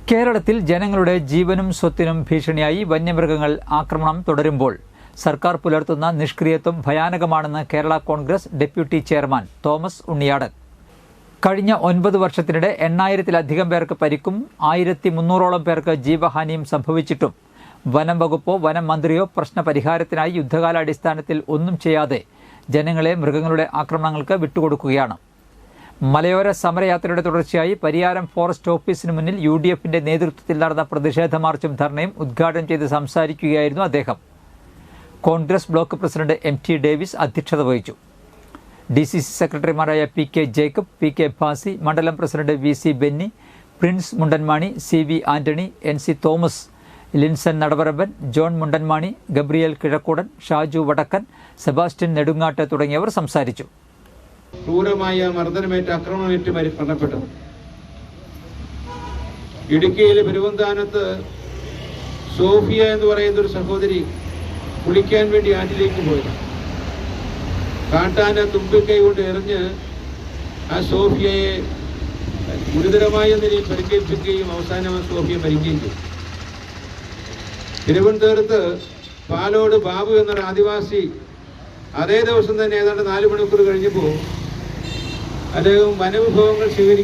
കേരളത്തിൽ ജനങ്ങളുടെ ജീവനും സ്വത്തിനും ഭീഷണിയായി വന്യമൃഗങ്ങൾ ആക്രമണം തുടരുമ്പോൾ സർക്കാർ പുലർത്തുന്ന നിഷ്ക്രിയത്വം ഭയാനകമാണെന്ന് കേരള കോൺഗ്രസ് ഡെപ്യൂട്ടി ചെയർമാൻ തോമസ് ഉണ്ണിയാടൻ. കഴിഞ്ഞ 9 വർഷത്തിനിടെ 8000-ലധികം പേർക്ക് പരിക്കും 1300-ഓളം പേർക്ക് ജീവഹാനിയും സംഭവിച്ചിട്ടും വനം വകുപ്പോ വനം മന്ത്രിയോ പ്രശ്നപരിഹാരത്തിനായി യുദ്ധകാലാടിസ്ഥാനത്തിൽ ഒന്നും ചെയ്യാതെ ജനങ്ങളെ മൃഗങ്ങളുടെ ആക്രമണങ്ങൾക്ക് വിട്ടുകൊടുക്കുകയാണ്. മലയോര സമരയാത്രയുടെ തുടർച്ചയായി പരിയാരം ഫോറസ്റ്റ് ഓഫീസിന് മുന്നിൽ UDFന്റെ നേതൃത്വത്തിൽ നടന്ന പ്രതിഷേധ മാർച്ചും ധർണയും ഉദ്ഘാടനം ചെയ്ത് സംസാരിക്കുകയായിരുന്നു അദ്ദേഹം. Congress block president MT Davis അധ്യക്ഷത വഹിച്ചു. DCC സെക്രട്ടറിമാരായ PK ജേക്കബ്, PK ഭാസി, മണ്ഡലം president VC Benny, Prince Mundanmani, CV Antony, NC Thomas, Linson Nadavaramban, John Mundanmani, Gabriel Kizhakkoodan, Shaju വടക്കൻ, സെബാസ്റ്റ്യൻ നെടുങ്ങാട്ട് തുടങ്ങിയവർ സംസാരിച്ചു. ക്രൂരമായ മർദ്ദനമേറ്റ് ആക്രമണമേറ്റ് മരണപ്പെട്ടു. ഇടുക്കിയിലെ പെരുവന്താനത്ത് സോഫിയ എന്ന് പറയുന്ന ഒരു സഹോദരി കുളിക്കാൻ വേണ്ടി ആറ്റിലേക്ക് പോയി. കാട്ടാന തുമ്പിക്കൈ കൊണ്ട് എറിഞ്ഞ് ആ സോഫിയയെ ഗുരുതരമായ നിലയിൽ പരിക്കേൽപ്പിക്കുകയും അവസാനം സോഫിയ മരിക്കുകയും ചെയ്തു. തിരുവനന്തപുരത്ത് പാലോട് ബാബു എന്നൊരു ആദിവാസി അതേ ദിവസം തന്നെ ഏതാണ്ട് 4 മണിക്കൂർ കഴിഞ്ഞപ്പോൾ അദ്ദേഹം വനവിഭവങ്ങൾ